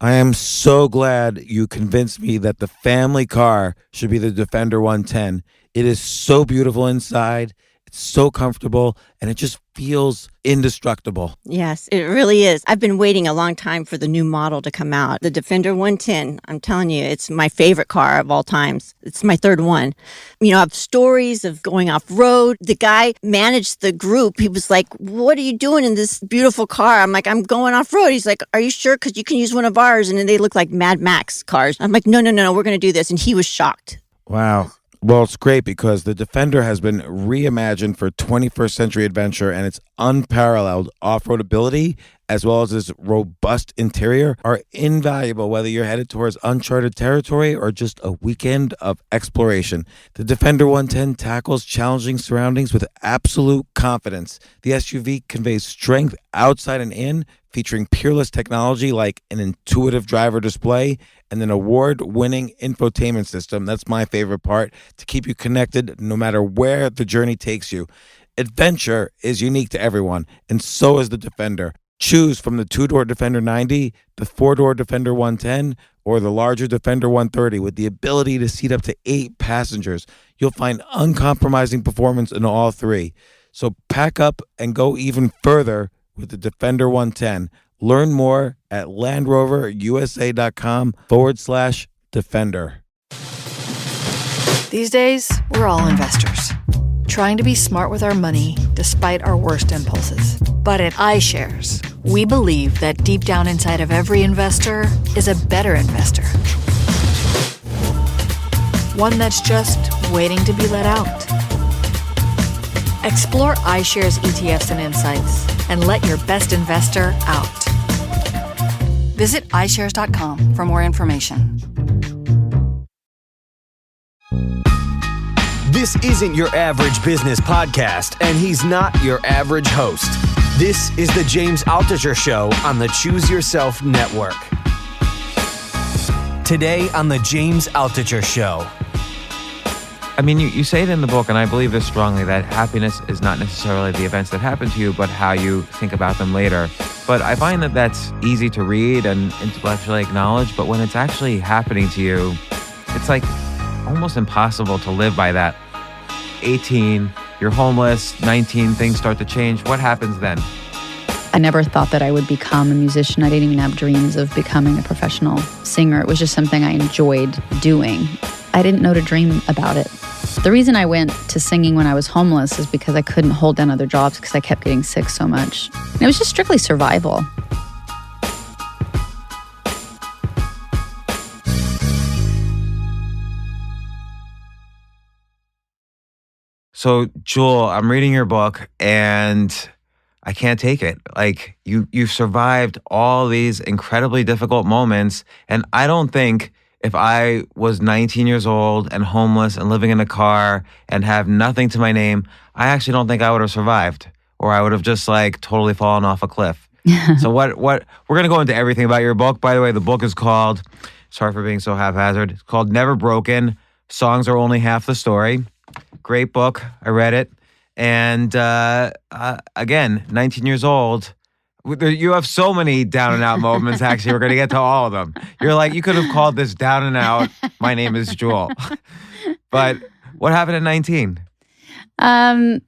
I am so glad you convinced me that the family car should be the Defender 110. It is so beautiful inside. It's so comfortable, and it just feels indestructible. Yes, it really is. I've been waiting a long time for the new model to come out. The Defender 110, I'm telling you, it's my favorite car of all times. It's my third one. You know, I have stories of going off-road. The guy managed the group. He was like, what are you doing in this beautiful car? I'm like, I'm going off-road. He's like, are you sure? Because you can use one of ours. And then they look like Mad Max cars. I'm like, no, we're going to do this. And he was shocked. Wow. Well, it's great because the Defender has been reimagined for 21st century adventure, and its unparalleled off-road ability, as well as its robust interior, are invaluable whether you're headed towards uncharted territory or just a weekend of exploration. The Defender 110 tackles challenging surroundings with absolute confidence. The SUV conveys strength outside and in, featuring peerless technology like an intuitive driver display and an award-winning infotainment system. That's my favorite part, to keep you connected no matter where the journey takes you. Adventure is unique to everyone, and so is the Defender. Choose from the two-door Defender 90, the four-door Defender 110, or the larger Defender 130 with the ability to seat up to 8 passengers. You'll find uncompromising performance in all three. So pack up and go even further with the Defender 110. Learn more at LandRoverUSA.com/Defender. These days, we're all investors, trying to be smart with our money despite our worst impulses. But at iShares, we believe that deep down inside of every investor is a better investor. One that's just waiting to be let out. Explore iShares ETFs and insights and let your best investor out. Visit iShares.com for more information. This isn't your average business podcast, and he's not your average host. This is the James Altucher Show on the Choose Yourself Network. Today on the James Altucher Show. I mean, you say it in the book, and I believe this strongly, that happiness is not necessarily the events that happen to you, but how you think about them later. But I find that that's easy to read and intellectually acknowledge, but when it's actually happening to you, it's like almost impossible to live by that. 18, you're homeless. 19, things start to change. What happens then? I never thought that I would become a musician. I didn't even have dreams of becoming a professional singer. It was just something I enjoyed doing. I didn't know to dream about it. The reason I went to singing when I was homeless is because I couldn't hold down other jobs because I kept getting sick so much. And it was just strictly survival. So, Jewel, I'm reading your book, and I can't take it. Like, you've survived all these incredibly difficult moments, and I don't think if I was 19 years old and homeless and living in a car and have nothing to my name, I actually don't think I would have survived, or I would have just like totally fallen off a cliff. So what we're going to go into everything about your book. By the way, the book is called, sorry for being so haphazard, it's called Never Broken. Songs Are Only Half the Story. Great book. I read it. And again, 19 years old. You have so many down and out moments, actually. We're going to get to all of them. You're like, you could have called this Down and Out. My name is Jewel. But what happened at 19?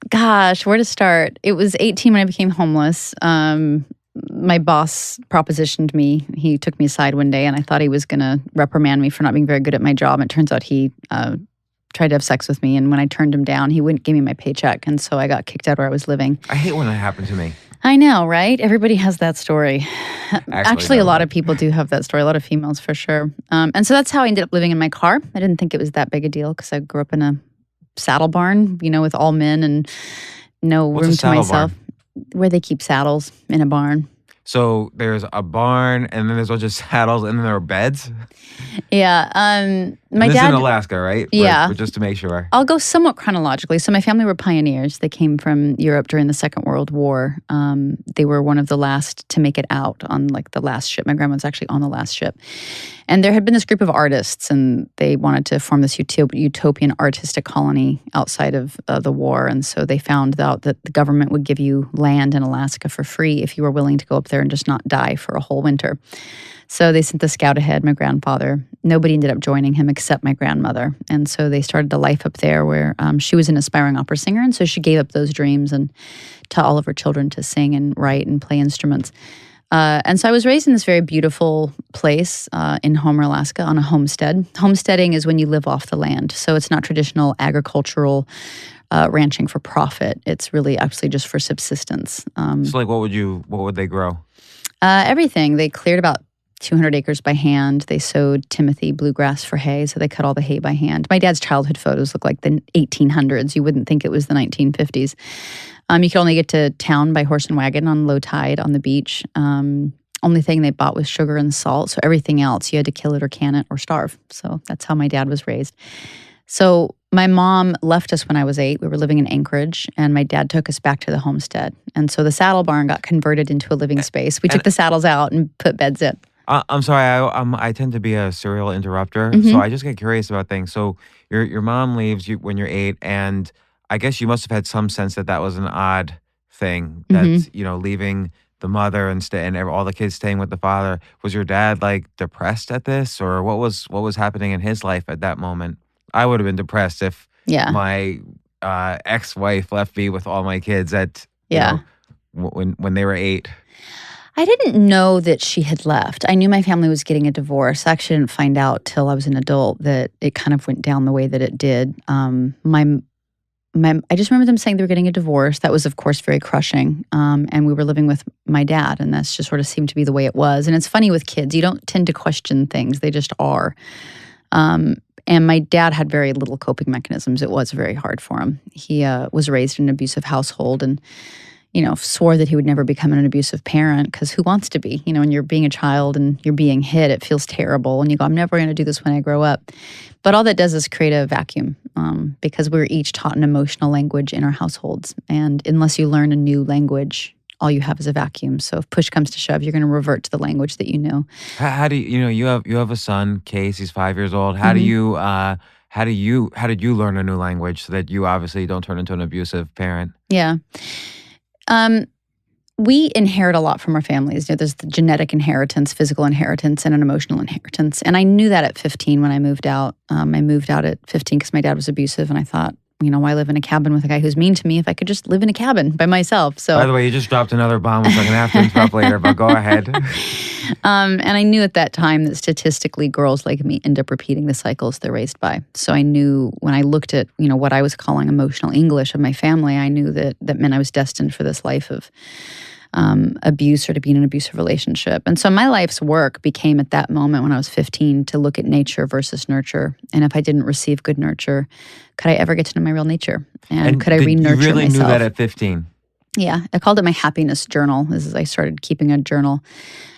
Gosh, where to start? It was 18 when I became homeless. My boss propositioned me. He took me aside one day, and I thought he was going to reprimand me for not being very good at my job. It turns out he tried to have sex with me, and when I turned him down, he wouldn't give me my paycheck, and so I got kicked out where I was living. I hate when that happened to me. I know, right? Everybody has that story. Actually, a lot of people do have that story, a lot of females for sure. And so that's how I ended up living in my car. I didn't think it was that big a deal because I grew up in a saddle barn, with all men and no room to myself. Where they keep saddles in a barn. So there's a barn, and then there's a bunch of saddles, and then there are beds? Yeah. My this dad, is in Alaska, right? Yeah. Just to make sure. I'll go somewhat chronologically. So my family were pioneers. They came from Europe during the Second World War. They were one of the last to make it out on the last ship. My grandma was actually on the last ship. And there had been this group of artists, and they wanted to form this utopian artistic colony outside of the war. And so they found out that the government would give you land in Alaska for free if you were willing to go up there and just not die for a whole winter. So they sent the scout ahead, my grandfather. Nobody ended up joining him except my grandmother. And so they started a life up there where she was an aspiring opera singer. And so she gave up those dreams and taught all of her children to sing and write and play instruments. And so I was raised in this very beautiful place in Homer, Alaska on a homestead. Homesteading is when you live off the land. So it's not traditional agricultural ranching for profit. It's really actually just for subsistence. So like what would they grow? Everything. They cleared about 200 acres by hand. They sowed Timothy bluegrass for hay, so they cut all the hay by hand. My dad's childhood photos look like the 1800s. You wouldn't think it was the 1950s. You could only get to town by horse and wagon on low tide on the beach. Only thing they bought was sugar and salt, so everything else, you had to kill it or can it or starve. So that's how my dad was raised. So my mom left us when I was 8. We were living in Anchorage, and my dad took us back to the homestead. And so the saddle barn got converted into a living space. We took the saddles out and put beds in. I'm sorry, I tend to be a serial interrupter, so I just get curious about things. So your mom leaves you when you're 8, and I guess you must have had some sense that was an odd thing, that leaving the mother and all the kids staying with the father. Was your dad like depressed at this, or what was happening in his life at that moment? I would have been depressed if my ex-wife left me with all my kids at when they were 8. I didn't know that she had left. I knew my family was getting a divorce. I actually didn't find out till I was an adult that it kind of went down the way that it did. I just remember them saying they were getting a divorce. That was, of course, very crushing. And we were living with my dad, and that's just sort of seemed to be the way it was. And it's funny with kids, you don't tend to question things. They just are. And my dad had very little coping mechanisms. It was very hard for him. He was raised in an abusive household and, swore that he would never become an abusive parent, because who wants to be? When you're being a child and you're being hit, it feels terrible. And you go, I'm never going to do this when I grow up. But all that does is create a vacuum, because we were each taught an emotional language in our households. And unless you learn a new language, all you have is a vacuum. So if push comes to shove, you're going to revert to the language that you know. How do you have a son, Case? He's 5 years old. How did you learn a new language so that you obviously don't turn into an abusive parent? Yeah. We inherit a lot from our families. There's the genetic inheritance, physical inheritance, and an emotional inheritance. And I knew that at 15 when I moved out. I moved out at 15 because my dad was abusive, and I thought, why live in a cabin with a guy who's mean to me if I could just live in a cabin by myself? So, by the way, you just dropped another bomb, which I'm going to have to interrupt later, but go ahead. And I knew at that time that statistically girls like me end up repeating the cycles they're raised by. So I knew when I looked at, what I was calling emotional English of my family, I knew that meant I was destined for this life of abuse or to be in an abusive relationship. And so my life's work became at that moment when I was 15 to look at nature versus nurture. And if I didn't receive good nurture, could I ever get to know my real nature? And could I re-nurture myself? You really knew that at 15? Yeah. I called it my happiness journal. As I started keeping a journal.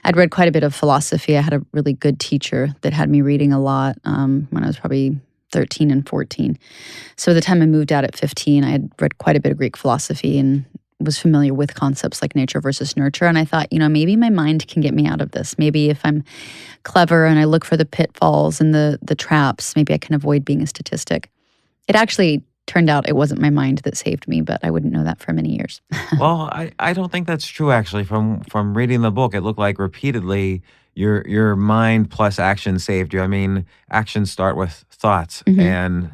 I'd read quite a bit of philosophy. I had a really good teacher that had me reading a lot when I was probably 13 and 14. So by the time I moved out at 15, I had read quite a bit of Greek philosophy and was familiar with concepts like nature versus nurture. And I thought, maybe my mind can get me out of this. Maybe if I'm clever and I look for the pitfalls and the traps, maybe I can avoid being a statistic. It actually turned out it wasn't my mind that saved me, but I wouldn't know that for many years. Well, I don't think that's true, actually. From reading the book, it looked like repeatedly your mind plus action saved you. I mean, actions start with thoughts. And,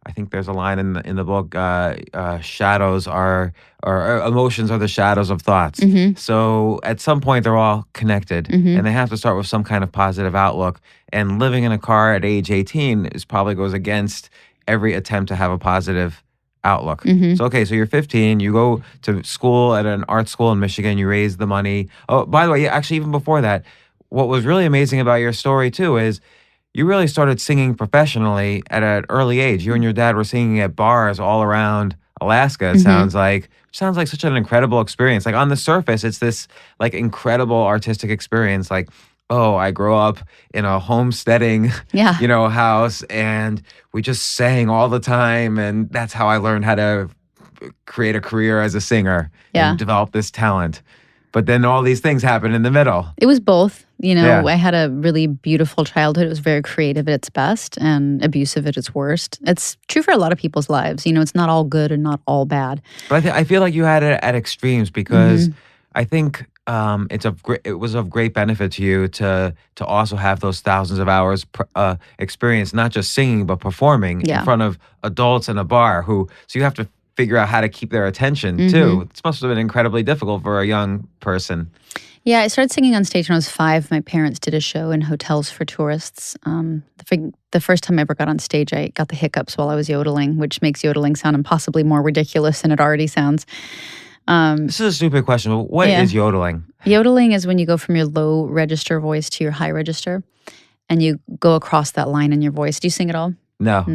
I think there's a line in the book, shadows or emotions are the shadows of thoughts. So at some point they're all connected and they have to start with some kind of positive outlook. And living in a car at age 18 probably goes against every attempt to have a positive outlook. So you're 15, you go to school at an art school in Michigan, you raise the money. Oh, by the way, actually even before that, what was really amazing about your story too is you really started singing professionally at an early age. You and your dad were singing at bars all around Alaska. It sounds like such an incredible experience. Like on the surface, it's this like incredible artistic experience. Like, oh, I grew up in a homesteading, house, and we just sang all the time, and that's how I learned how to create a career as a singer and develop this talent. But then all these things happen in the middle. It was both. I had a really beautiful childhood. It was very creative at its best and abusive at its worst. It's true for a lot of people's lives. It's not all good and not all bad. But I feel like you had it at extremes because I think it was of great benefit to you to also have those thousands of hours experience, not just singing but performing in Yeah. front of adults in a bar. So you have to figure out how to keep their attention too. This must have been incredibly difficult for a young person. Yeah, I started singing on stage when I was 5. My parents did a show in hotels for tourists. The first time I ever got on stage, I got the hiccups while I was yodeling, which makes yodeling sound impossibly more ridiculous than it already sounds. This is a stupid question, but what is yodeling? Yodeling is when you go from your low register voice to your high register, and you go across that line in your voice. Do you sing at all? No.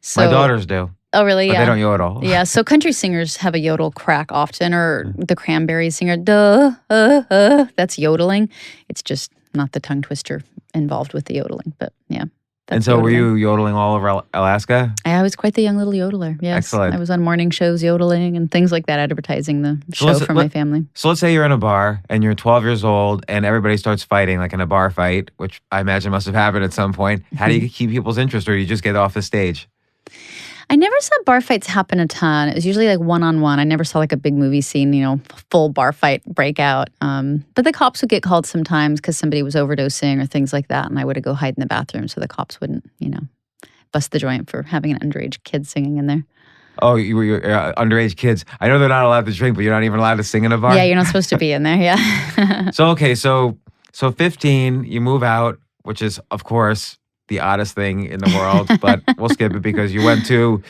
So, My daughters do. Oh, really? But Yeah. they don't yodel. Yeah, so country singers have a yodel crack often, or the Cranberries singer, that's yodeling. It's just not the tongue twister involved with the yodeling, but yeah. And so were you yodeling all over Alaska? I was quite the young little yodeler, yes. Excellent. I was on morning shows yodeling and things like that, advertising the show for my family. So let's say you're in a bar and you're 12 years old and everybody starts fighting, like in a bar fight, which I imagine must have happened at some point. How do you keep people's interest, or do you just get off the stage? I never saw bar fights happen a ton. It was usually like one-on-one. I never saw like a big movie scene, full bar fight breakout. But the cops would get called sometimes because somebody was overdosing or things like that, and I would go hide in the bathroom so the cops wouldn't, bust the joint for having an underage kid singing in there. Oh, you were underage kids. I know they're not allowed to drink, but you're not even allowed to sing in a bar? Yeah, you're not supposed to be in there, yeah. So 15, you move out, which is, of course, the oddest thing in the world, but we'll skip it because you went to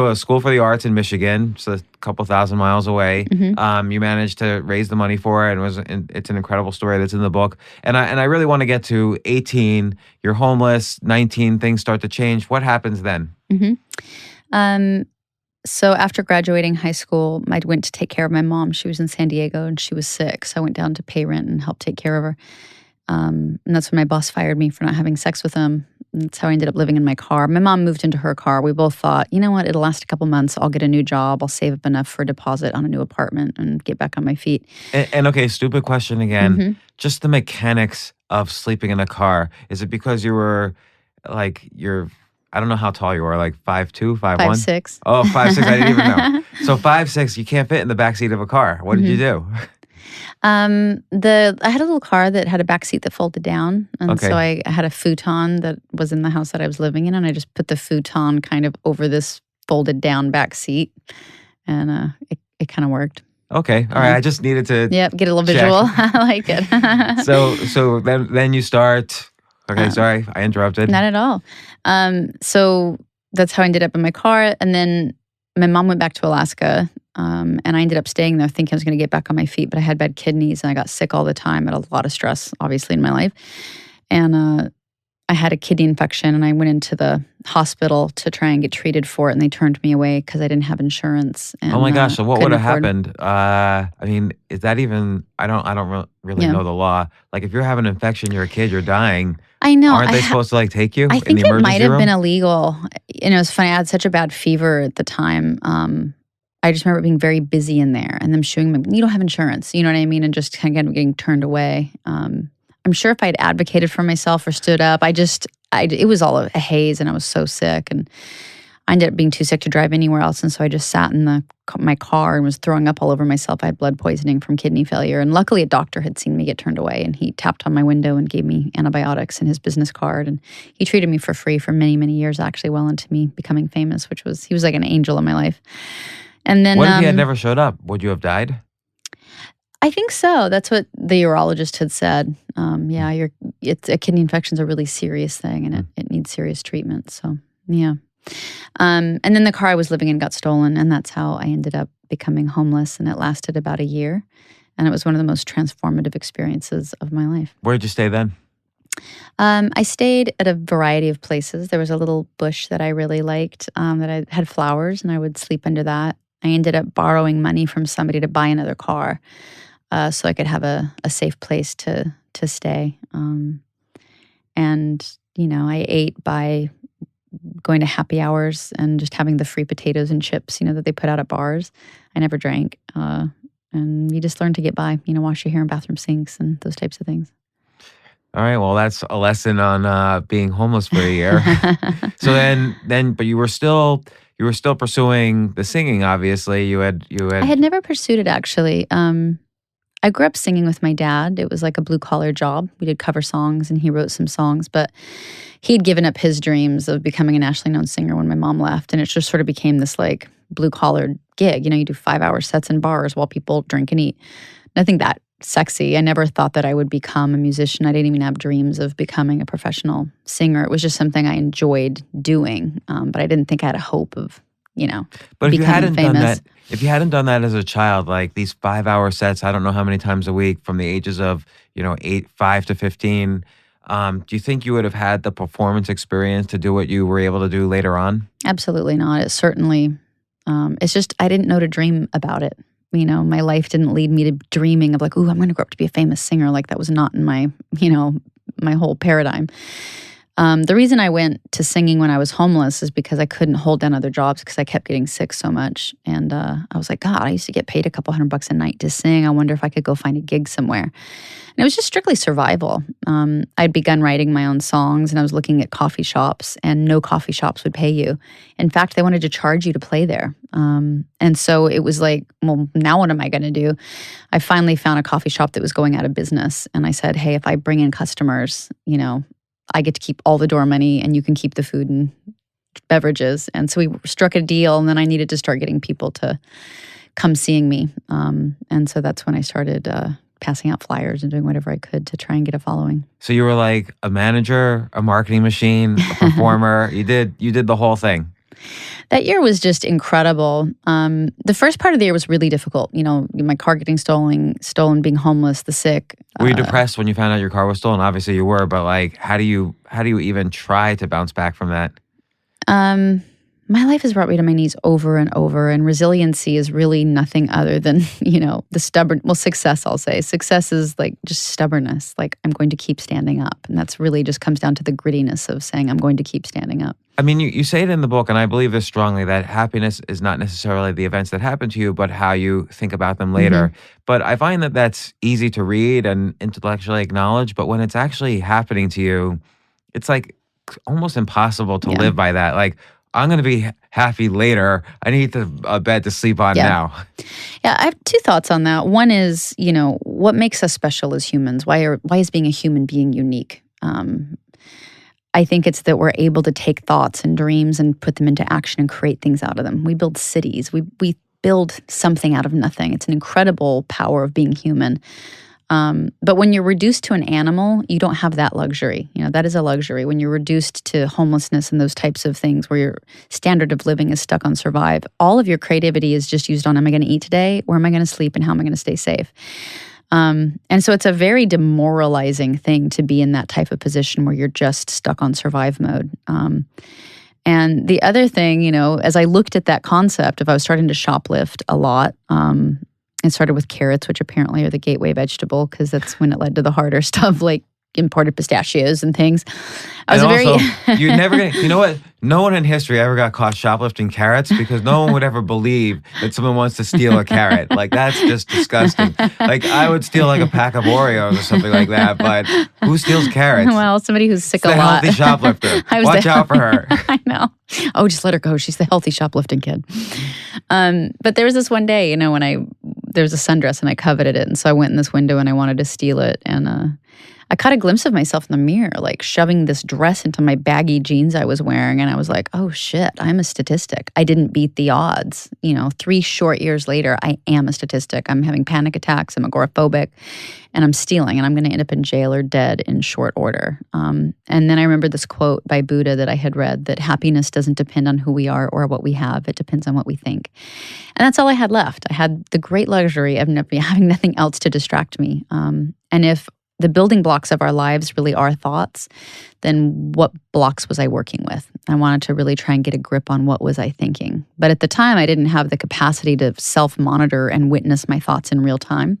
a school for the arts in Michigan, so a couple thousand miles away. You managed to raise the money for it, and it's an incredible story that's in the book. And I really want to get to 18. You're homeless. 19, things start to change. What happens then? So after graduating high school, I went to take care of my mom. She was in San Diego and she was sick, so I went down to pay rent and help take care of her. And that's when my boss fired me for not having sex with him. And that's how I ended up living in my car. My mom moved into her car. We both thought, you know what, it'll last a couple months. I'll get a new job. I'll save up enough for a deposit on a new apartment and get back on my feet. And okay, stupid question again. Just the mechanics of sleeping in a car. Is it because you were I don't know how tall you were, like 5'2", 5'1"? 5'6". Oh, 5'6", I didn't even know. So 5'6", you can't fit in the backseat of a car. What did you do? I had a little car that had a back seat that folded down, and so I had a futon that was in the house that I was living in, and I just put the futon kind of over this folded down back seat, and it kind of worked. Okay, all right. I just needed to get a little visual. I like it. So then you start. Okay, sorry, I interrupted. Not at all. So that's how I ended up in my car, and then my mom went back to Alaska. And I ended up staying there thinking I was going to get back on my feet, but I had bad kidneys and I got sick all the time. I had a lot of stress, obviously, in my life. And I had a kidney infection and I went into the hospital to try and get treated for it, and they turned me away because I didn't have insurance. And, oh my gosh! So what would have afford... happened? I mean, is that even? I don't really know the law. Like, if you're having an infection, you're a kid, you're dying. I know. Aren't they supposed to take you? I think in the it might have room? been illegal. It was funny. I had such a bad fever at the time. I just remember being very busy in there and them shooing me, you don't have insurance, you know what I mean? And just kind of getting turned away. I'm sure if I'd advocated for myself or stood up, it was all a haze and I was so sick. And I ended up being too sick to drive anywhere else. And so I just sat in my car and was throwing up all over myself. I had blood poisoning from kidney failure. And luckily a doctor had seen me get turned away and he tapped on my window and gave me antibiotics and his business card. And he treated me for free for many, many years, actually, well into me becoming famous, he was like an angel in my life. And then, what if he had never showed up? Would you have died? I think so. That's what the urologist had said. A kidney infection is a really serious thing, and it needs serious treatment. So, yeah. And then the car I was living in got stolen, and that's how I ended up becoming homeless. And it lasted about a year, and it was one of the most transformative experiences of my life. Where did you stay then? I stayed at a variety of places. There was a little bush that I really liked that I had flowers, and I would sleep under that. I ended up borrowing money from somebody to buy another car so I could have a safe place to stay. And, I ate by going to happy hours and just having the free potatoes and chips, that they put out at bars. I never drank. And you just learn to get by, wash your hair in bathroom sinks and those types of things. All right. Well, that's a lesson on being homeless for a year. So but you were still pursuing the singing. Obviously, you had. I had never pursued it actually. I grew up singing with my dad. It was like a blue collar job. We did cover songs and he wrote some songs, but he'd given up his dreams of becoming a nationally known singer when my mom left. And it just sort of became this like blue collar gig. You do 5-hour sets in bars while people drink and eat. Nothing that sexy. I never thought that I would become a musician. I didn't even have dreams of becoming a professional singer. It was just something I enjoyed doing. But I didn't think I had a hope of, But if you becoming hadn't done famous. that, if you hadn't done that as a child, like these 5-hour sets, I don't know how many times a week from the ages of 5 to 15, do you think you would have had the performance experience to do what you were able to do later on? Absolutely not. It certainly, it's just, I didn't know to dream about it. My life didn't lead me to dreaming of like, ooh, I'm going to grow up to be a famous singer. Like that was not in my, my whole paradigm. The reason I went to singing when I was homeless is because I couldn't hold down other jobs because I kept getting sick so much. And I was like, God, I used to get paid a couple $100 a night to sing. I wonder if I could go find a gig somewhere. And it was just strictly survival. I'd begun writing my own songs and I was looking at coffee shops and no coffee shops would pay you. In fact, they wanted to charge you to play there. And so it was like, well, now what am I going to do? I finally found a coffee shop that was going out of business. And I said, hey, if I bring in customers, I get to keep all the door money and you can keep the food and beverages. And so we struck a deal and then I needed to start getting people to come seeing me. And so that's when I started passing out flyers and doing whatever I could to try and get a following. So you were like a manager, a marketing machine, a performer. You did the whole thing. That year was just incredible. The first part of the year was really difficult. My car getting stolen, being homeless, the sick. Were you depressed when you found out your car was stolen? Obviously you were, but like, how do you even try to bounce back from that? My life has brought me to my knees over and over, and resiliency is really nothing other than, the success, I'll say. Success is like just stubbornness. Like, I'm going to keep standing up. And that's really just comes down to the grittiness of saying, I'm going to keep standing up. I mean, you say it in the book, and I believe this strongly, that happiness is not necessarily the events that happen to you, but how you think about them later. But I find that that's easy to read and intellectually acknowledge, but when it's actually happening to you, it's like almost impossible to live by that. Like, I'm going to be happy later. I need a bed to sleep on now. Yeah, I have two thoughts on that. One is, what makes us special as humans? Why is being a human being unique? I think it's that we're able to take thoughts and dreams and put them into action and create things out of them. We build cities. We build something out of nothing. It's an incredible power of being human. But when you're reduced to an animal, you don't have that luxury. That is a luxury. When you're reduced to homelessness and those types of things where your standard of living is stuck on survive, all of your creativity is just used on, am I going to eat today? Where am I going to sleep? And how am I going to stay safe? And so it's a very demoralizing thing to be in that type of position where you're just stuck on survive mode. And the other thing, as I looked at that concept, if I was starting to shoplift a lot, it started with carrots, which apparently are the gateway vegetable because that's when it led to the harder stuff like imported pistachios and things. You're never going to, you know what? No one in history ever got caught shoplifting carrots because no one would ever believe that someone wants to steal a carrot. Like, that's just disgusting. Like, I would steal like a pack of Oreos or something like that, but who steals carrots? Well, somebody who's sick It's a lot. Healthy shoplifter. Watch out for her. I know. Oh, just let her go. She's the healthy shoplifting kid. But there was this one day, when there was a sundress and I coveted it. And so I went in this window and I wanted to steal it. And I caught a glimpse of myself in the mirror, like shoving this dress into my baggy jeans I was wearing. And I was like, oh shit, I'm a statistic. I didn't beat the odds. 3 short years later, I am a statistic. I'm having panic attacks. I'm agoraphobic and I'm stealing and I'm going to end up in jail or dead in short order. And then I remember this quote by Buddha that I had read, that happiness doesn't depend on who we are or what we have. It depends on what we think. And that's all I had left. I had the great luxury of having nothing else to distract me. And if the building blocks of our lives really are thoughts, then what blocks was I working with? I wanted to really try and get a grip on what was I thinking. But at the time, I didn't have the capacity to self-monitor and witness my thoughts in real time.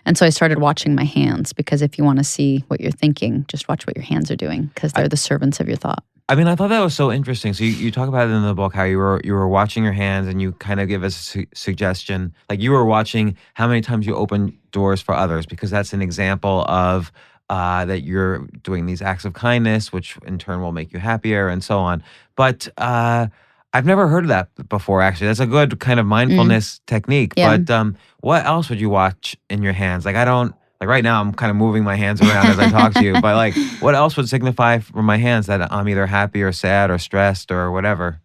And so I started watching my hands, because if you want to see what you're thinking, just watch what your hands are doing, because they're the servants of your thought. I mean, I thought that was so interesting. So you talk about it in the book, how you were watching your hands, and you kind of give us a suggestion. Like, you were watching how many times you open doors for others, because that's an example of that you're doing these acts of kindness, which in turn will make you happier and so on. But I I've never heard of that before, actually. That's a good kind of mindfulness technique. Yeah. But what else would you watch in your hands? Like, I don't, like right now, I'm kind of moving my hands around as I talk to you. But like, what else would signify from my hands that I'm either happy or sad or stressed or whatever?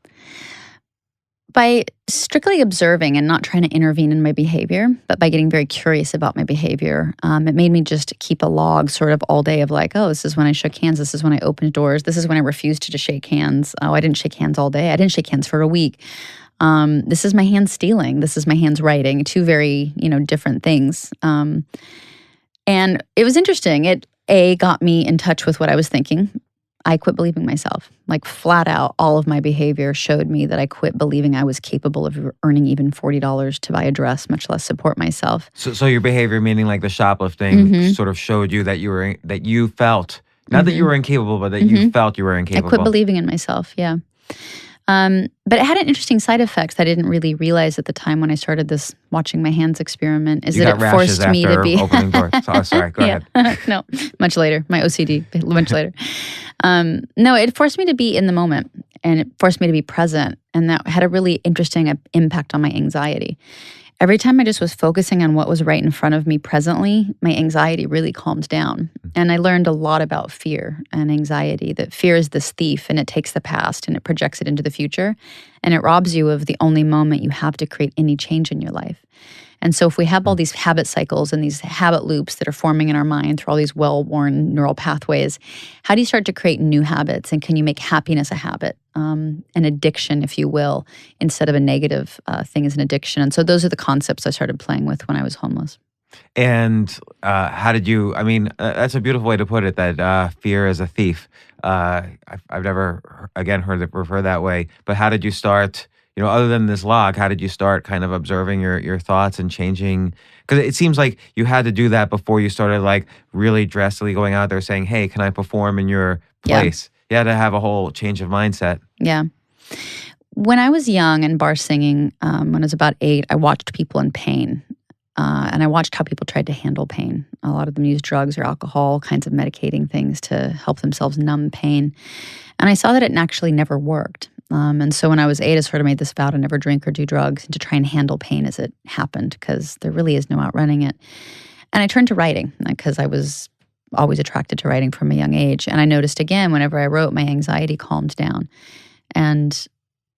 By strictly observing and not trying to intervene in my behavior, but by getting very curious about my behavior, it made me just keep a log sort of all day of like, oh, this is when I shook hands. This is when I opened doors. This is when I refused to just shake hands. Oh, I didn't shake hands all day. I didn't shake hands for a week. This is my hands stealing. This is my hands writing. Two very, different things. And it was interesting. It, got me in touch with what I was thinking. I quit believing myself. Like flat out, all of my behavior showed me that I quit believing I was capable of earning even $40 to buy a dress, much less support myself. So your behavior, meaning like the shoplifting, sort of showed you that you felt, not that you were incapable, but that you felt you were incapable. I quit believing in myself, yeah. But it had an interesting side effect that I didn't really realize at the time when I started this watching my hands experiment, is you that got it forced me to be opening doors. Oh, sorry, go ahead. No, much later. My OCD, much later. No, it forced me to be in the moment, and it forced me to be present, and that had a really interesting impact on my anxiety. Every time I just was focusing on what was right in front of me presently, my anxiety really calmed down. And I learned a lot about fear and anxiety, that fear is this thief and it takes the past and it projects it into the future. And it robs you of the only moment you have to create any change in your life. And so if we have all these habit cycles and these habit loops that are forming in our mind through all these well-worn neural pathways, how do you start to create new habits? And can you make happiness a habit, an addiction, if you will, instead of a negative thing as an addiction? And so those are the concepts I started playing with when I was homeless. And how did you, that's a beautiful way to put it, that fear is a thief. I've never, again, heard it referred that way. But how did you start, other than this log, how did you start kind of observing your thoughts and changing? Because it seems like you had to do that before you started like really drastically going out there saying, hey, can I perform in your place? Yeah. You had to have a whole change of mindset. Yeah. When I was young and bar singing, when I was about 8, I watched people in pain. And I watched how people tried to handle pain. A lot of them used drugs or alcohol, kinds of medicating things to help themselves numb pain. And I saw that it actually never worked. And so when I was 8, I sort of made this vow to never drink or do drugs and to try and handle pain as it happened, because there really is no outrunning it. And I turned to writing because I was always attracted to writing from a young age. And I noticed again, whenever I wrote, my anxiety calmed down. And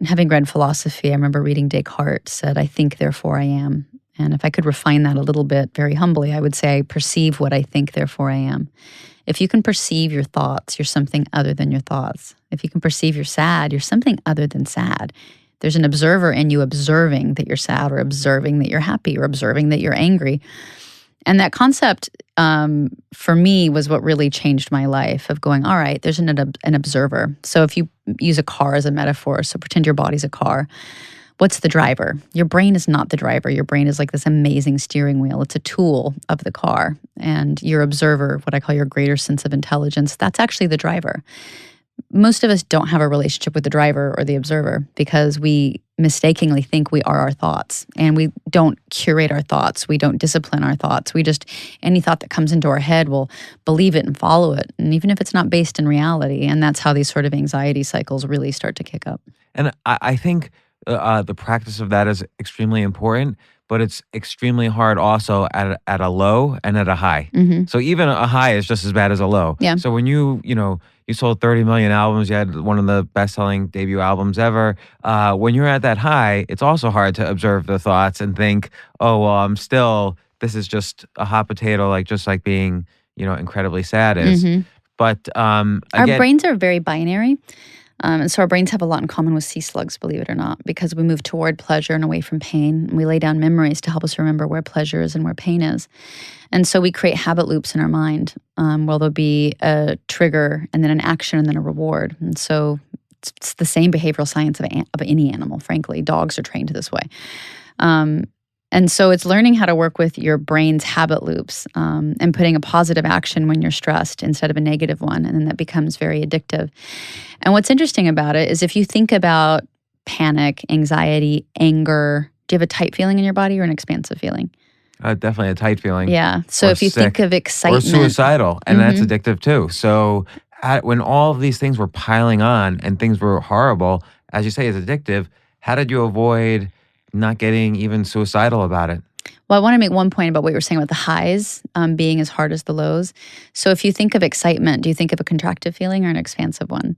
having read philosophy, I remember reading Descartes said, I think, therefore I am. And if I could refine that a little bit, very humbly, I would say I perceive what I think, therefore I am. If you can perceive your thoughts, you're something other than your thoughts. If you can perceive you're sad, you're something other than sad. There's an observer in you observing that you're sad, or observing that you're happy, or observing that you're angry. And that concept, for me, was what really changed my life, of going, all right, there's an observer. So if you use a car as a metaphor, so pretend your body's a car. What's the driver? Your brain is not the driver. Your brain is like this amazing steering wheel. It's a tool of the car. And your observer, what I call your greater sense of intelligence, that's actually the driver. Most of us don't have a relationship with the driver or the observer because we mistakenly think we are our thoughts. And we don't curate our thoughts. We don't discipline our thoughts. We just, any thought that comes into our head, will believe it and follow it. And even if it's not based in reality. And that's how these sort of anxiety cycles really start to kick up. And I think the practice of that is extremely important, but it's extremely hard also at a low and at a high. Mm-hmm. So even a high is just as bad as a low. Yeah. So when you sold 30 million albums, you had one of the best-selling debut albums ever. When you're at that high, it's also hard to observe the thoughts and think, oh, well, this is just a hot potato, just like being, incredibly sad is. Mm-hmm. But again, our brains are very binary. And so our brains have a lot in common with sea slugs, believe it or not, because we move toward pleasure and away from pain. And we lay down memories to help us remember where pleasure is and where pain is. And so we create habit loops in our mind, where there'll be a trigger and then an action and then a reward. And so it's the same behavioral science of any animal, frankly. Dogs are trained this way. And so it's learning how to work with your brain's habit loops, and putting a positive action when you're stressed instead of a negative one. And then that becomes very addictive. And what's interesting about it is if you think about panic, anxiety, anger, do you have a tight feeling in your body or an expansive feeling? Definitely a tight feeling. Yeah. So Or if you sick. think of excitement. Or suicidal, and that's Mhm. addictive too. So when all of these things were piling on and things were horrible, as you say, is addictive. How did you avoid not getting even suicidal about it? Well, I want to make one point about what you were saying about the highs being as hard as the lows. So if you think of excitement, do you think of a contractive feeling or an expansive one?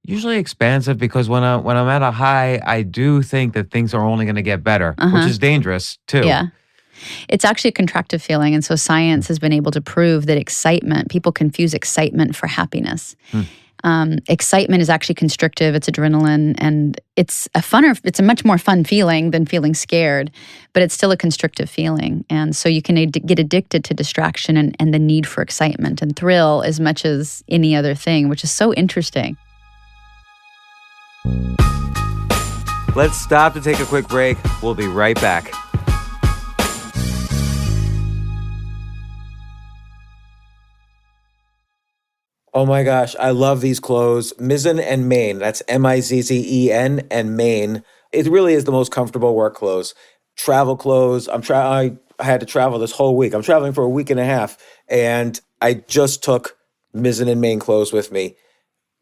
Usually expansive, because when I'm at a high, I do think that things are only going to get better, which Uh-huh. is dangerous too. Yeah. It's actually a contractive feeling. And so science has been able to prove that excitement, people confuse excitement for happiness. Excitement is actually constrictive. It's adrenaline, and it's a much more fun feeling than feeling scared, but it's still a constrictive feeling. And so you can get addicted to distraction and the need for excitement and thrill as much as any other thing, which is so interesting. Let's stop to take a quick break. We'll be right back. Oh my gosh, I love these clothes. Mizzen and Main. That's Mizzen and Main. It really is the most comfortable work clothes. Travel clothes. I had to travel this whole week. I'm traveling for a week and a half, and I just took Mizzen and Main clothes with me.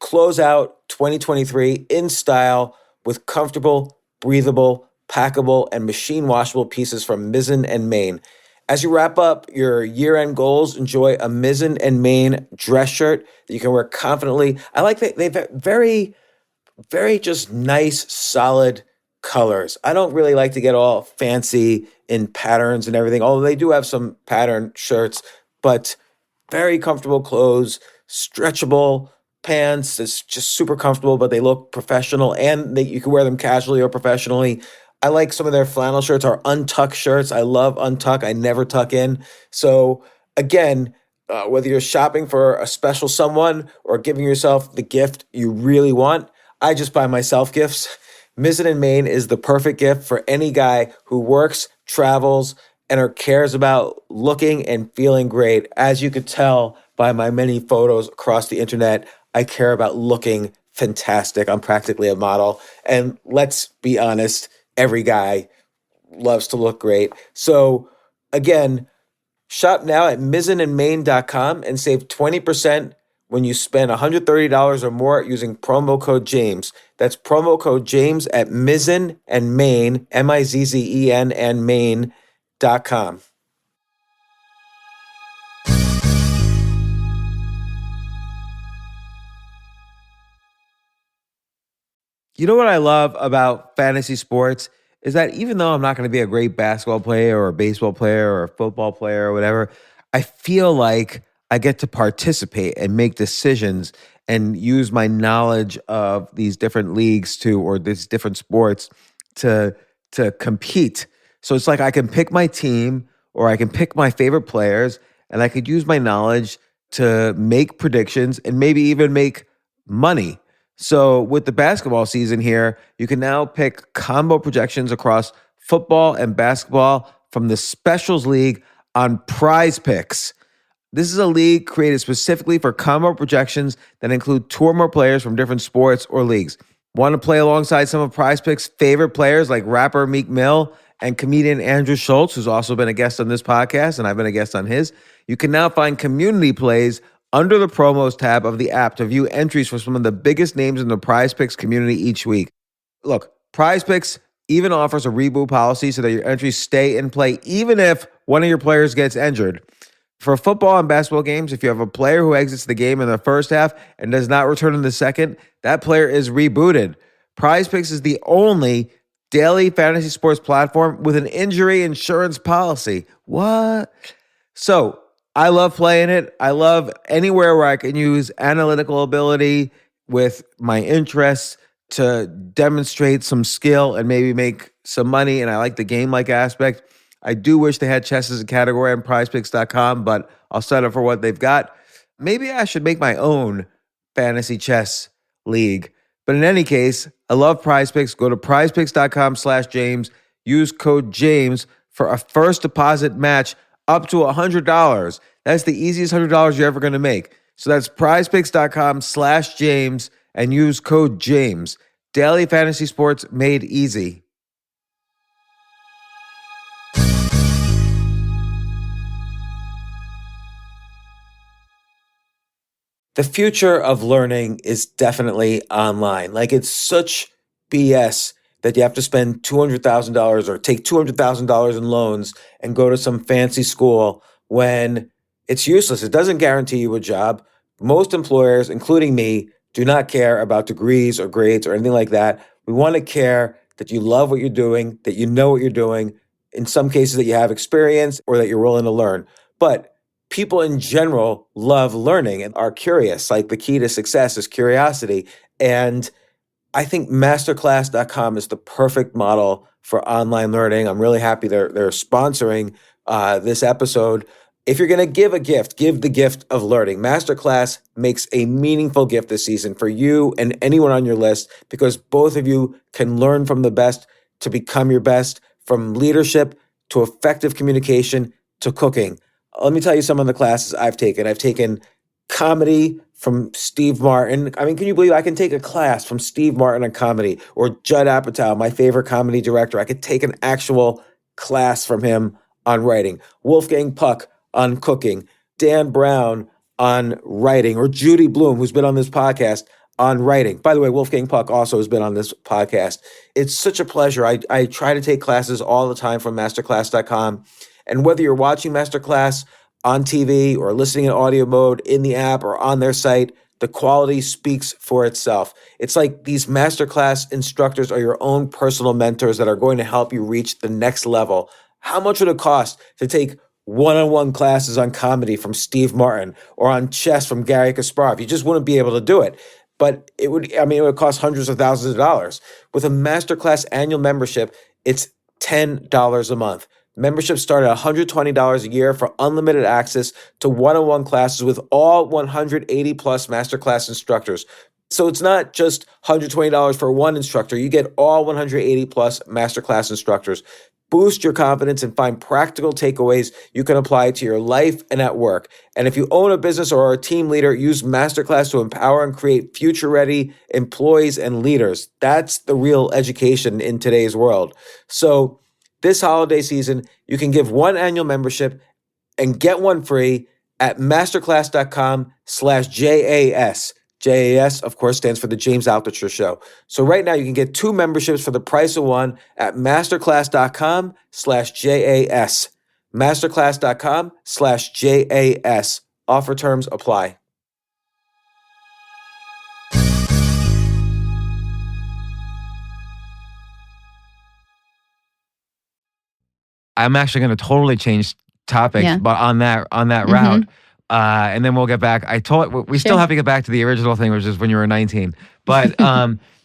Close out 2023 in style with comfortable, breathable, packable, and machine washable pieces from Mizzen and Main. As you wrap up your year-end goals, enjoy a Mizzen and Main dress shirt that you can wear confidently. I like that they've very, very just nice, solid colors. I don't really like to get all fancy in patterns and everything, although they do have some pattern shirts, but very comfortable clothes, stretchable pants. It's just super comfortable, but they look professional, and you can wear them casually or professionally. I like some of their flannel shirts or untuck shirts. I love untuck. I never tuck in. So again, whether you're shopping for a special someone or giving yourself the gift you really want, I just buy myself gifts. Mizzen and Main is the perfect gift for any guy who works, travels, and or cares about looking and feeling great. As you could tell by my many photos across the internet, I care about looking fantastic. I'm practically a model. And let's be honest, every guy loves to look great. So again, shop now at mizzenandmain.com and save 20% when you spend $130 or more using promo code James. That's promo code James at Mizzen and Main, Mizzen and Main.com. You know what I love about fantasy sports is that even though I'm not going to be a great basketball player or a baseball player or a football player or whatever, I feel like I get to participate and make decisions and use my knowledge of these different leagues or these different sports to compete. So it's like I can pick my team or I can pick my favorite players, and I could use my knowledge to make predictions and maybe even make money. So with the basketball season here, you can now pick combo projections across football and basketball from the Specials League on Prize Picks. This is a league created specifically for combo projections that include two or more players from different sports or leagues. Want to play alongside some of Prize Picks' favorite players like rapper Meek Mill and comedian Andrew Schultz, who's also been a guest on this podcast, and I've been a guest on his? You can now find community plays under the promos tab of the app to view entries for some of the biggest names in the Prize Picks community each week. Look, Prize Picks even offers a reboot policy so that your entries stay in play even if one of your players gets injured. For football and basketball games, if you have a player who exits the game in the first half and does not return in the second, that player is rebooted. Prize Picks is the only daily fantasy sports platform with an injury insurance policy. What? So I love playing it. I love anywhere where I can use analytical ability with my interests to demonstrate some skill and maybe make some money. And I like the game-like aspect. I do wish they had chess as a category on prizepicks.com, but I'll settle for what they've got. Maybe I should make my own fantasy chess league. But in any case, I love Prize Picks. Go to prizepicks.com/James. Use code James for a first deposit match up to $100. That's the easiest $100 you're ever going to make. So that's prizepicks.com/James and use code James. Daily fantasy sports made easy. the future of learning is definitely online. Like, it's such BS that you have to spend $200,000 or take $200,000 in loans and go to some fancy school when it's useless. It doesn't guarantee you a job. Most employers, including me, do not care about degrees or grades or anything like that. We want to care that you love what you're doing, that you know what you're doing, in some cases that you have experience or that you're willing to learn. But people in general love learning and are curious. Like, the key to success is curiosity. And I think masterclass.com is the perfect model for online learning. I'm really happy they're sponsoring this episode. If you're going to give a gift, give the gift of learning. Masterclass makes a meaningful gift this season for you and anyone on your list, because both of you can learn from the best to become your best, from leadership to effective communication to cooking. Let me tell you some of the classes I've taken. I've taken comedy from Steve Martin. I mean, can you believe I can take a class from Steve Martin on comedy, or Judd Apatow, my favorite comedy director? I could take an actual class from him on writing. Wolfgang Puck on cooking. Dan Brown on writing, or Judy Bloom, who's been on this podcast, on writing. By the way, Wolfgang Puck also has been on this podcast. It's such a pleasure. I try to take classes all the time from masterclass.com. And whether you're watching Masterclass on TV or listening in audio mode in the app or on their site, the quality speaks for itself. It's like these Masterclass instructors are your own personal mentors that are going to help you reach the next level. How much would it cost to take one-on-one classes on comedy from Steve Martin or on chess from Gary Kasparov? You just wouldn't be able to do it. But it would cost hundreds of thousands of dollars. With a Masterclass annual membership, it's $10 a month. Memberships start at $120 a year for unlimited access to one-on-one classes with all 180 plus Masterclass instructors. So it's not just $120 for one instructor. You get all 180 plus Masterclass instructors. Boost your confidence and find practical takeaways you can apply to your life and at work. And if you own a business or are a team leader, use Masterclass to empower and create future-ready employees and leaders. That's the real education in today's world. So this holiday season, you can give one annual membership and get one free at masterclass.com/JAS. JAS, of course, stands for the James Altucher Show. So right now you can get two memberships for the price of one at masterclass.com/JAS. Masterclass.com/JAS. Offer terms apply. I'm actually going to totally change topics, but on that route, and then we'll get back. We still have to get back to the original thing, which is when you were 19. But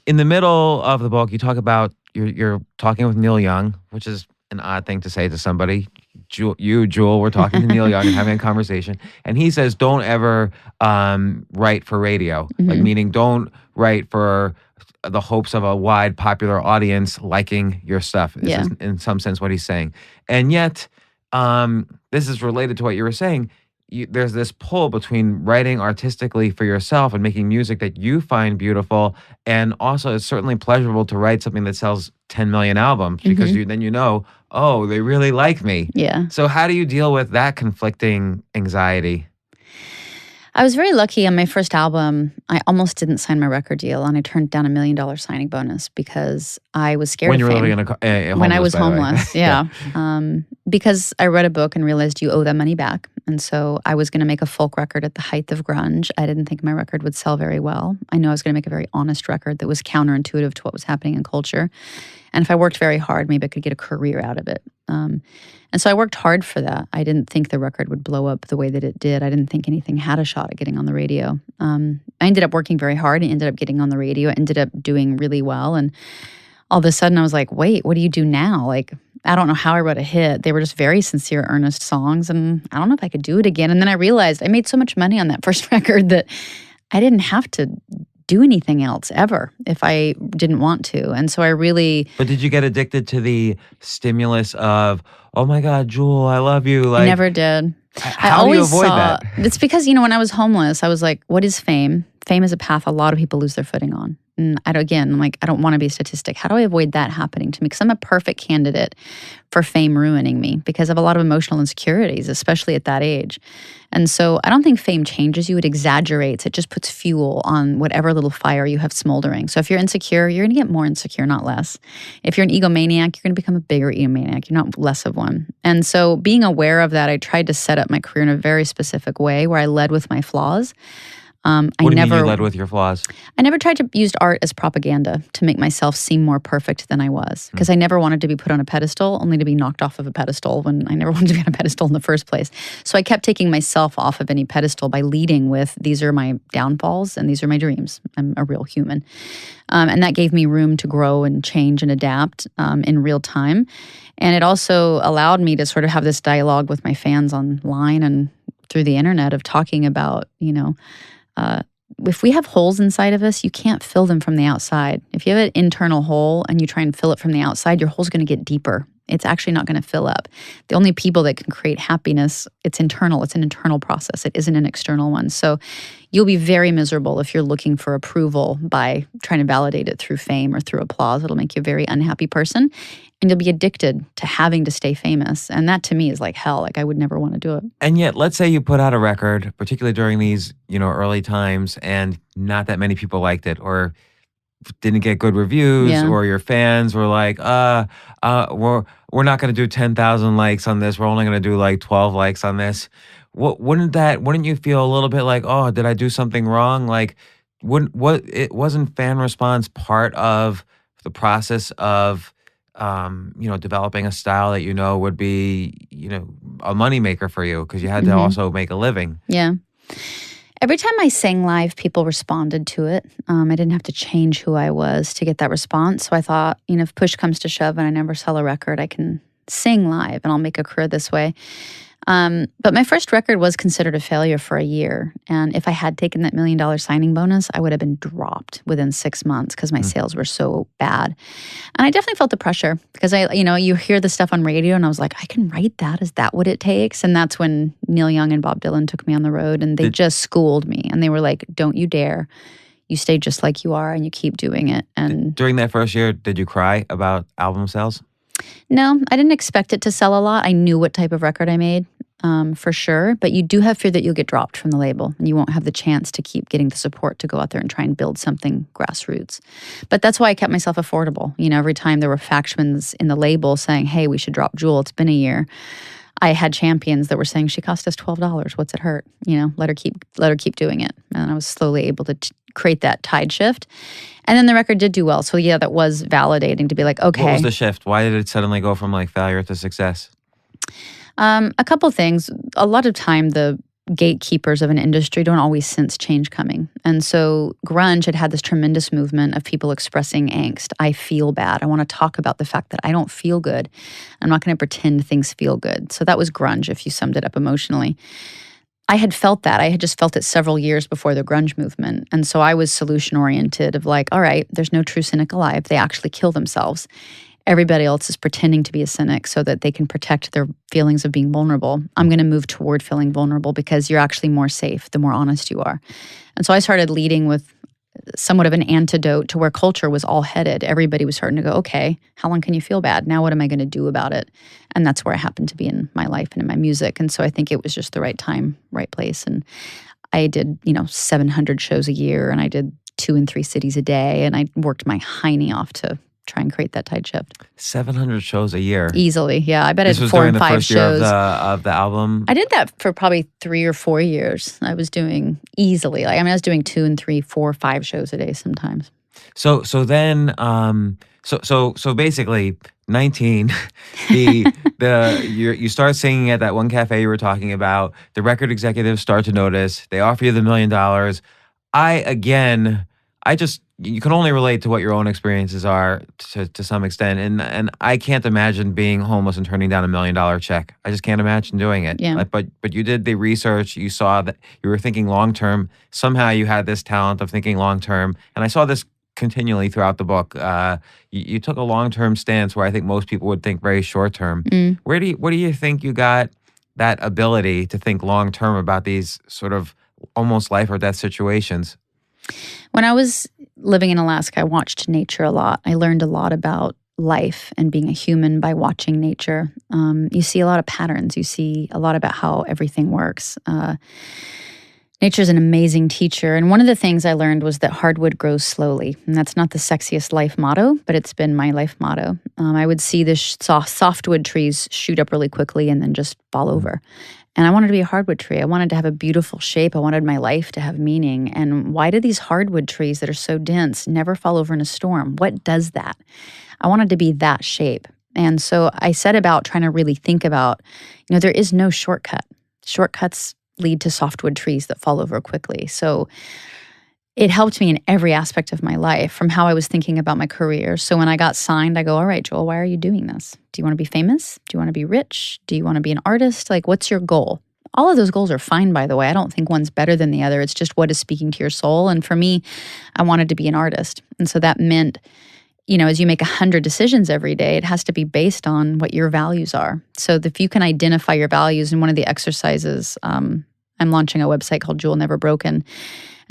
in the middle of the book, you talk about you're talking with Neil Young, which is an odd thing to say to somebody. Jewel, we're talking to Neil Young and having a conversation, and he says, "Don't ever write for radio, like meaning don't write for the hopes of a wide popular audience liking your stuff." Is in some sense what he's saying. And yet, this is related to what you were saying. There's this pull between writing artistically for yourself and making music that you find beautiful, and also it's certainly pleasurable to write something that sells 10 million albums, because then you know, oh, they really like me. Yeah. So how do you deal with that conflicting anxiety? I was very lucky on my first album. I almost didn't sign my record deal, and I turned down $1 million signing bonus because I was scared when of you were fame. living in When I was homeless, yeah. Because I read a book and realized you owe that money back. And so I was going to make a folk record at the height of grunge. I didn't think my record would sell very well. I know I was going to make a very honest record that was counterintuitive to what was happening in culture. And if I worked very hard, maybe I could get a career out of it. And so I worked hard for that. I didn't think the record would blow up the way that it did. I didn't think anything had a shot at getting on the radio. I ended up working very hard and ended up getting on the radio. I ended up doing really well. And all of a sudden I was like, wait, what do you do now? Like, I don't know how I wrote a hit. They were just very sincere, earnest songs. And I don't know if I could do it again. And then I realized I made so much money on that first record that I didn't have to do anything else ever if I didn't want to. And so I really... But did you get addicted to the stimulus of, oh my God, Jewel, I love you? Like, never did. How do you avoid that? It's because, when I was homeless, I was like, what is fame? fame is a path a lot of people lose their footing on. And I don't want to be a statistic. How do I avoid that happening to me? Because I'm a perfect candidate for fame ruining me because I have a lot of emotional insecurities, especially at that age. And so I don't think fame changes you. It exaggerates. It just puts fuel on whatever little fire you have smoldering. So if you're insecure, you're going to get more insecure, not less. If you're an egomaniac, you're going to become a bigger egomaniac. You're not less of one. And so being aware of that, I tried to set up my career in a very specific way where I led with my flaws. What do you mean you led with your flaws? I never tried to use art as propaganda to make myself seem more perfect than I was because I never wanted to be put on a pedestal, only to be knocked off of a pedestal when I never wanted to be on a pedestal in the first place. So I kept taking myself off of any pedestal by leading with, these are my downfalls and these are my dreams. I'm a real human. And that gave me room to grow and change and adapt in real time. And it also allowed me to sort of have this dialogue with my fans online and through the internet of talking about, if we have holes inside of us, you can't fill them from the outside. If you have an internal hole and you try and fill it from the outside, your hole's going to get deeper. It's actually not going to fill up. The only people that can create happiness, it's internal. It's an internal process. It isn't an external one. So you'll be very miserable if you're looking for approval by trying to validate it through fame or through applause. It'll make you a very unhappy person. And you'll be addicted to having to stay famous. And that to me is like hell. Like I would never want to do it. And yet, let's say you put out a record, particularly during these, early times, and not that many people liked it or didn't get good reviews, or your fans were like, we're not going to do 10,000 likes on this. We're only going to do like 12 likes on this. Wouldn't you feel a little bit like, oh, did I do something wrong? Like, wasn't fan response part of the process of developing a style that would be, a moneymaker for you because you had to also make a living. Yeah. Every time I sang live, people responded to it. I didn't have to change who I was to get that response. So I thought, if push comes to shove and I never sell a record, I can sing live and I'll make a career this way. But my first record was considered a failure for a year. And if I had taken that $1 million signing bonus, I would have been dropped within 6 months because my sales were so bad. And I definitely felt the pressure because you hear the stuff on radio and I was like, I can write that. Is that what it takes? And that's when Neil Young and Bob Dylan took me on the road and they just schooled me. And they were like, don't you dare. You stay just like you are and you keep doing it. And during that first year, did you cry about album sales? No, I didn't expect it to sell a lot. I knew what type of record I made, for sure. But you do have fear that you'll get dropped from the label and you won't have the chance to keep getting the support to go out there and try and build something grassroots. But that's why I kept myself affordable. Every time there were factions in the label saying, hey, we should drop Jewel. It's been a year. I had champions that were saying, she cost us $12. What's it hurt? Let her keep doing it. And I was slowly able to create that tide shift. And then the record did do well. So yeah, that was validating to be like, okay. What was the shift? Why did it suddenly go from like failure to success? A couple things. A lot of time, the gatekeepers of an industry don't always sense change coming. And so grunge had this tremendous movement of people expressing angst. I feel bad. I want to talk about the fact that I don't feel good. I'm not going to pretend things feel good. So that was grunge if you summed it up emotionally. I had felt that. I had just felt it several years before the grunge movement. And so I was solution-oriented of like, all right, there's no true cynic alive. They actually kill themselves. Everybody else is pretending to be a cynic so that they can protect their feelings of being vulnerable. I'm going to move toward feeling vulnerable because you're actually more safe the more honest you are. And so I started leading with somewhat of an antidote to where culture was all headed. Everybody was starting to go, okay, how long can you feel bad? Now what am I going to do about it? And that's where I happened to be in my life and in my music. And so I think it was just the right time, right place. And I did, 700 shows a year and I did 2 and 3 cities a day. And I worked my hiney off to try and create that tide shift. 700 shows a year. Easily, yeah. I bet I This had was 4 during and the 5 first shows. year of the album? I did that for probably 3 or 4 years. I was doing easily. I was doing 2 and 3, 4, 5 shows a day sometimes. So then, so basically, 19, you start singing at that one cafe you were talking about. The record executives start to notice. They offer you the $1 million. You can only relate to what your own experiences are to some extent. And I can't imagine being homeless and turning down $1 million check. I just can't imagine doing it. Yeah. But you did the research. You saw that you were thinking long term. Somehow you had this talent of thinking long term. And I saw this continually throughout the book. You took a long term stance where I think most people would think very short term. What do you think you got that ability to think long term about these sort of almost life or death situations? When I was living in Alaska, I watched nature a lot. I learned a lot about life and being a human by watching nature. You see a lot of patterns. You see a lot about how everything works. Nature is an amazing teacher. And one of the things I learned was that hardwood grows slowly. And that's not the sexiest life motto, but it's been my life motto. I would see the softwood trees shoot up really quickly and then just fall over. And I wanted to be a hardwood tree. I wanted to have a beautiful shape. I wanted my life to have meaning. And why do these hardwood trees that are so dense never fall over in a storm? What does that? I wanted to be that shape. And so I set about trying to really think about, there is no shortcut. Shortcuts lead to softwood trees that fall over quickly. So it helped me in every aspect of my life, from how I was thinking about my career. So when I got signed, I go, all right, Joel, why are you doing this? Do you want to be famous? Do you want to be rich? Do you want to be an artist? Like, what's your goal? All of those goals are fine, by the way. I don't think one's better than the other. It's just what is speaking to your soul. And for me, I wanted to be an artist. And so that meant, as you make 100 decisions every day, it has to be based on what your values are. So if you can identify your values, in one of the exercises, I'm launching a website called Jewel Never Broken.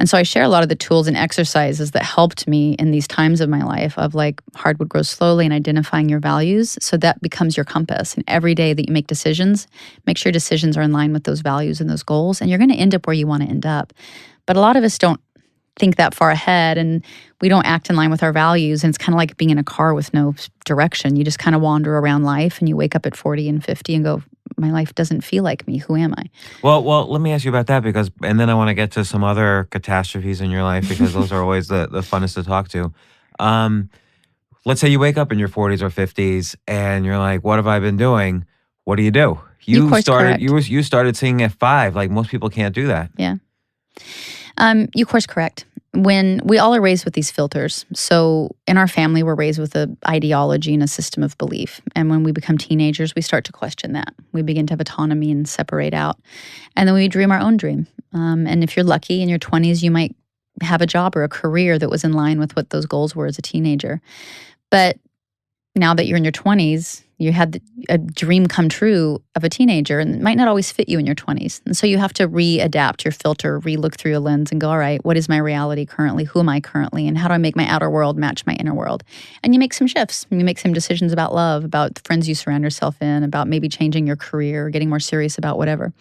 And so I share a lot of the tools and exercises that helped me in these times of my life of like hardwood grows slowly and identifying your values. So that becomes your compass. And every day that you make decisions, make sure decisions are in line with those values and those goals. And you're going to end up where you want to end up. But a lot of us don't think that far ahead, and we don't act in line with our values. And it's kind of like being in a car with no direction. You just kind of wander around life, and you wake up at 40 and 50 and go, my life doesn't feel like me. Who am I? Well, let me ask you about that, and then I want to get to some other catastrophes in your life, because those are always the funnest to talk to. Let's say you wake up in your 40s or 50s and you're like, what have I been doing? What do? You started singing at 5. Like, most people can't do that. Yeah. You course correct. When we all are raised with these filters. So in our family, we're raised with an ideology and a system of belief. And when we become teenagers, we start to question that. We begin to have autonomy and separate out. And then we dream our own dream. And if you're lucky in your 20s, you might have a job or a career that was in line with what those goals were as a teenager. But now that you're in your 20s, you had a dream come true of a teenager, and it might not always fit you in your 20s. And so you have to readapt your filter, re-look through your lens and go, all right, what is my reality currently? Who am I currently? And how do I make my outer world match my inner world? And you make some shifts. You make some decisions about love, about the friends you surround yourself in, about maybe changing your career, getting more serious about whatever.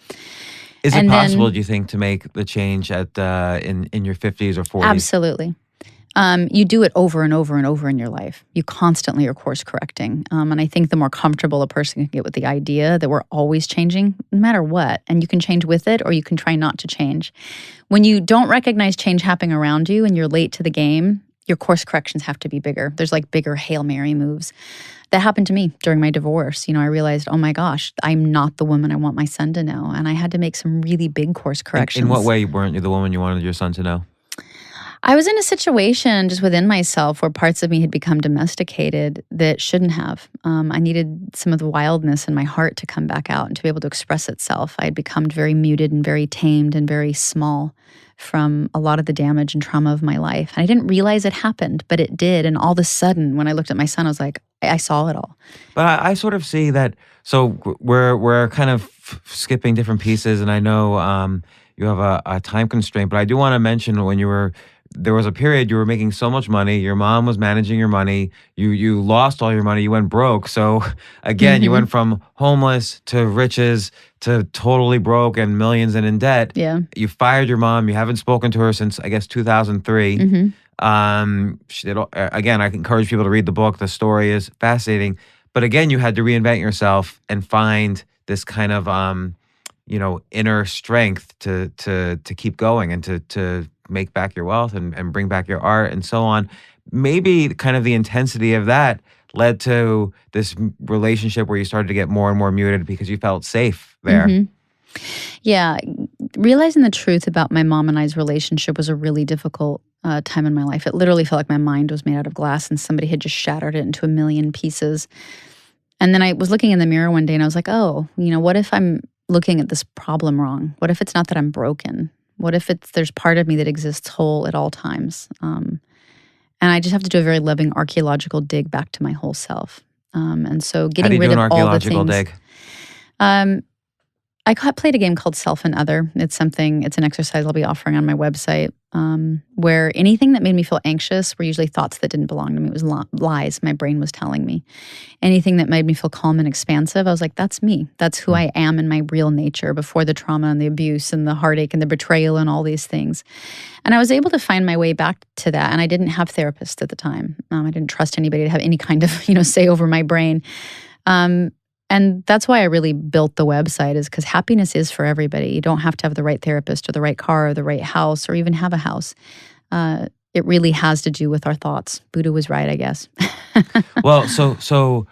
Is it possible, do you think, to make the change at in your 50s or 40s? Absolutely. You do it over and over and over in your life. You constantly are course correcting. And I think the more comfortable a person can get with the idea that we're always changing, no matter what, and you can change with it or you can try not to change. When you don't recognize change happening around you and you're late to the game, your course corrections have to be bigger. There's like bigger Hail Mary moves. That happened to me during my divorce. I realized, oh my gosh, I'm not the woman I want my son to know. And I had to make some really big course corrections. In what way weren't you the woman you wanted your son to know? I was in a situation just within myself where parts of me had become domesticated that shouldn't have. I needed some of the wildness in my heart to come back out and to be able to express itself. I had become very muted and very tamed and very small from a lot of the damage and trauma of my life. And I didn't realize it happened, but it did. And all of a sudden, when I looked at my son, I was like, I saw it all. But I sort of see that. So we're kind of skipping different pieces, and I know you have a time constraint, but I do want to mention when there was a period you were making so much money, your mom was managing your money, you lost all your money, you went broke. So again, you went from homeless to riches to totally broke and millions and in debt. Yeah. You fired your mom. You haven't spoken to her since, I guess, 2003. She did, again, I encourage people to read the book. The story is fascinating. But again, you had to reinvent yourself and find this kind of inner strength to keep going and to make back your wealth and bring back your art and so on. Maybe kind of the intensity of that led to this relationship where you started to get more and more muted because you felt safe there. Yeah. Realizing the truth about my mom and I's relationship was a really difficult time in my life. It literally felt like my mind was made out of glass and somebody had just shattered it into a million pieces. And then I was looking in the mirror one day and I was like, oh, what if I'm looking at this problem wrong? What if it's not that I'm broken? What if there's part of me that exists whole at all times? And I just have to do a very loving archaeological dig back to my whole self. And so getting rid of all the things. How do you do an archaeological dig? played a game called Self and Other. It's an exercise I'll be offering on my website, where anything that made me feel anxious were usually thoughts that didn't belong to me. It was lies my brain was telling me. Anything that made me feel calm and expansive, I was like, that's me. That's who I am in my real nature before the trauma and the abuse and the heartache and the betrayal and all these things. And I was able to find my way back to that. And I didn't have therapists at the time. I didn't trust anybody to have any kind of, say over my brain. And that's why I really built the website, is because happiness is for everybody. You don't have to have the right therapist or the right car or the right house or even have a house. It really has to do with our thoughts. Buddha was right, I guess. Well, so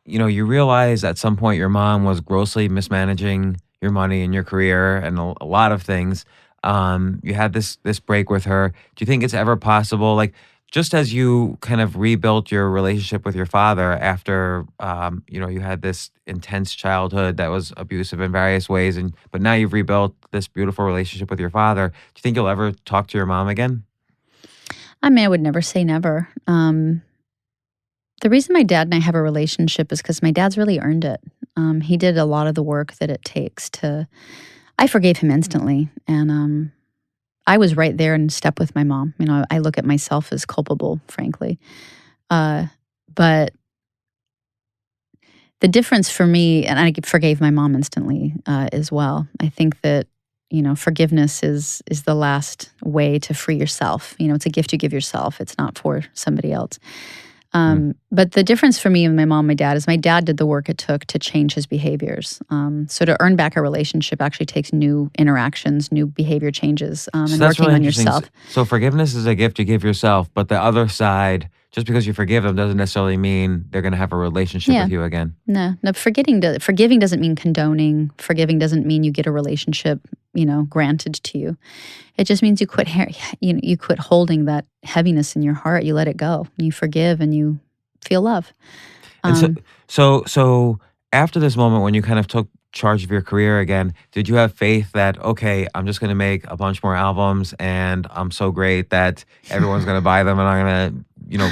you realize at some point your mom was grossly mismanaging your money and your career and a lot of things. You had this break with her. Do you think it's ever possible, like, just as you kind of rebuilt your relationship with your father after, you had this intense childhood that was abusive in various ways, but now you've rebuilt this beautiful relationship with your father. Do you think you'll ever talk to your mom again? I mean, I would never say never. The reason my dad and I have a relationship is because my dad's really earned it. He did a lot of the work that it takes to. I forgave him instantly, and I was right there in step with my mom. I look at myself as culpable, frankly. But the difference for me, and I forgave my mom instantly as well. I think that, forgiveness is the last way to free yourself. It's a gift you give yourself. It's not for somebody else. But the difference for me and my mom and my dad is my dad did the work it took to change his behaviors. So to earn back a relationship actually takes new interactions, new behavior changes, and working on yourself. So forgiveness is a gift you give yourself, but the other side, just because you forgive them doesn't necessarily mean they're going to have a relationship with you again. No, forgiving doesn't mean condoning. Forgiving doesn't mean you get a relationship, granted to you. It just means you quit holding that heaviness in your heart. You let it go. You forgive and you feel love. And so after this moment when you kind of took charge of your career again, did you have faith that, okay, I'm just going to make a bunch more albums and I'm so great that everyone's going to buy them and I'm going to,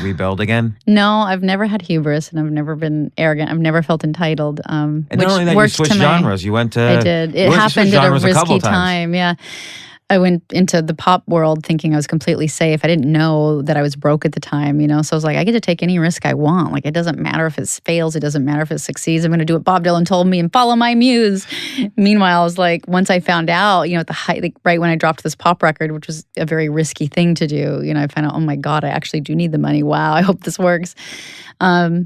rebuild again? No, I've never had hubris and I've never been arrogant. I've never felt entitled. And not only that, you switched genres. You went to... I did. It happened at a risky time. Yeah. I went into the pop world thinking I was completely safe. I didn't know that I was broke at the time, So I was like, I get to take any risk I want. Like, it doesn't matter if it fails. It doesn't matter if it succeeds. I'm going to do what Bob Dylan told me and follow my muse. Meanwhile, I was like, once I found out, at the height, like right when I dropped this pop record, which was a very risky thing to do, I found out, oh my God, I actually do need the money. Wow, I hope this works. But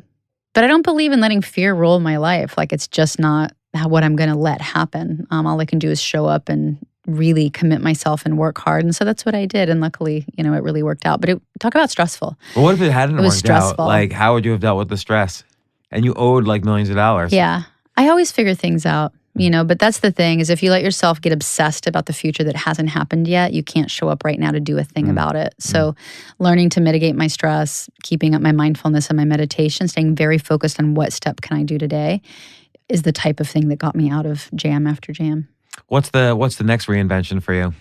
I don't believe in letting fear rule my life. Like, it's just not what I'm going to let happen. All I can do is show up and really commit myself and work hard. And so that's what I did. And luckily, it really worked out. But talk about stressful. Well, what if it hadn't worked stressful. out? Like, how would you have dealt with the stress? And you owed like millions of dollars. Yeah. I always figure things out, but that's the thing, is if you let yourself get obsessed about the future that hasn't happened yet, you can't show up right now to do a thing about it. So learning to mitigate my stress, keeping up my mindfulness and my meditation, staying very focused on what step can I do today is the type of thing that got me out of jam after jam. What's the next reinvention for you?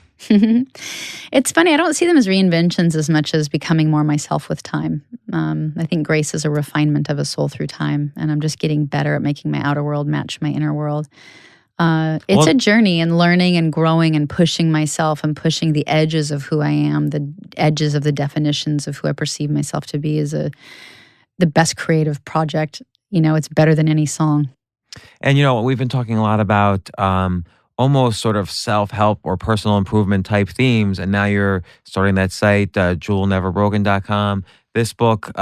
It's funny. I don't see them as reinventions as much as becoming more myself with time. I think grace is a refinement of a soul through time, and I'm just getting better at making my outer world match my inner world. It's a journey and learning and growing and pushing myself and pushing the edges of who I am, the edges of the definitions of who I perceive myself to be is the best creative project. It's better than any song. And, we've been talking a lot about almost sort of self-help or personal improvement type themes. And now you're starting that site, jewelneverbroken.com. This book,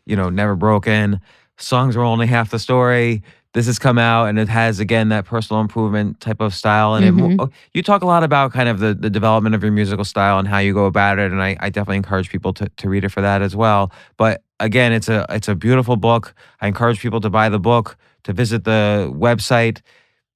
Never Broken. Songs are only half the story. This has come out and it has, again, that personal improvement type of style. And you talk a lot about kind of the development of your musical style and how you go about it. And I definitely encourage people to read it for that as well. But again, it's a beautiful book. I encourage people to buy the book, to visit the website.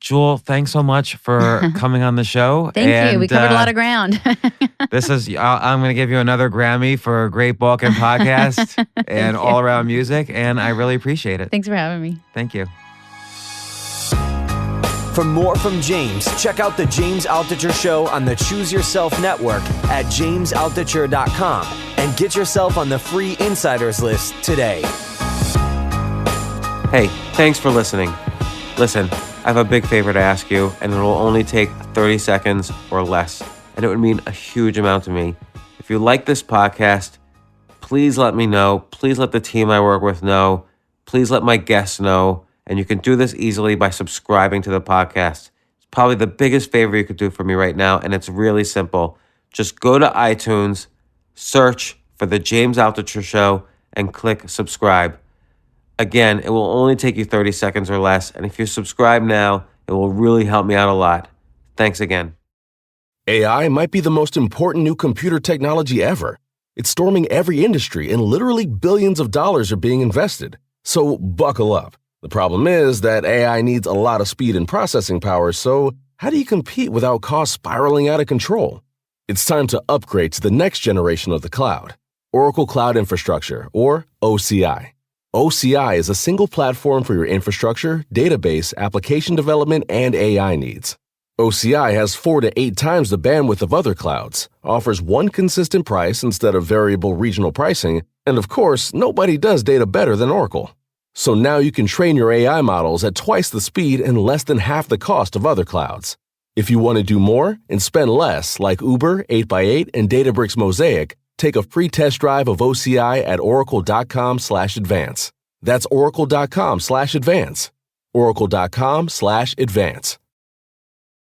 Jewel, thanks so much for coming on the show. Thank you. We covered a lot of ground. I'm going to give you another Grammy for a great book and podcast and all around music. And I really appreciate it. Thanks for having me. Thank you. For more from James, check out The James Altucher Show on the Choose Yourself Network at jamesaltucher.com and get yourself on the free Insiders list today. Hey, thanks for listening. Listen, have a big favor to ask you, and it will only take 30 seconds or less, and it would mean a huge amount to me. If you like this podcast, please let me know. Please let the team I work with know. Please let my guests know. And you can do this easily by subscribing to the podcast. It's probably the biggest favor you could do for me right now, and it's really simple. Just go to iTunes, search for The James Altucher Show, and click subscribe. Again, it will only take you 30 seconds or less, and if you subscribe now, it will really help me out a lot. Thanks again. AI might be the most important new computer technology ever. It's storming every industry, and literally billions of dollars are being invested. So buckle up. The problem is that AI needs a lot of speed and processing power, so how do you compete without costs spiraling out of control? It's time to upgrade to the next generation of the cloud, Oracle Cloud Infrastructure, or OCI. OCI is a single platform for your infrastructure, database, application development, and AI needs. OCI has 4 to 8 times the bandwidth of other clouds, offers one consistent price instead of variable regional pricing, and of course, nobody does data better than Oracle. So now you can train your AI models at twice the speed and less than half the cost of other clouds. If you want to do more and spend less, like Uber, 8x8, and Databricks Mosaic, take a free test drive of OCI at oracle.com/advance. That's oracle.com/advance. oracle.com/advance.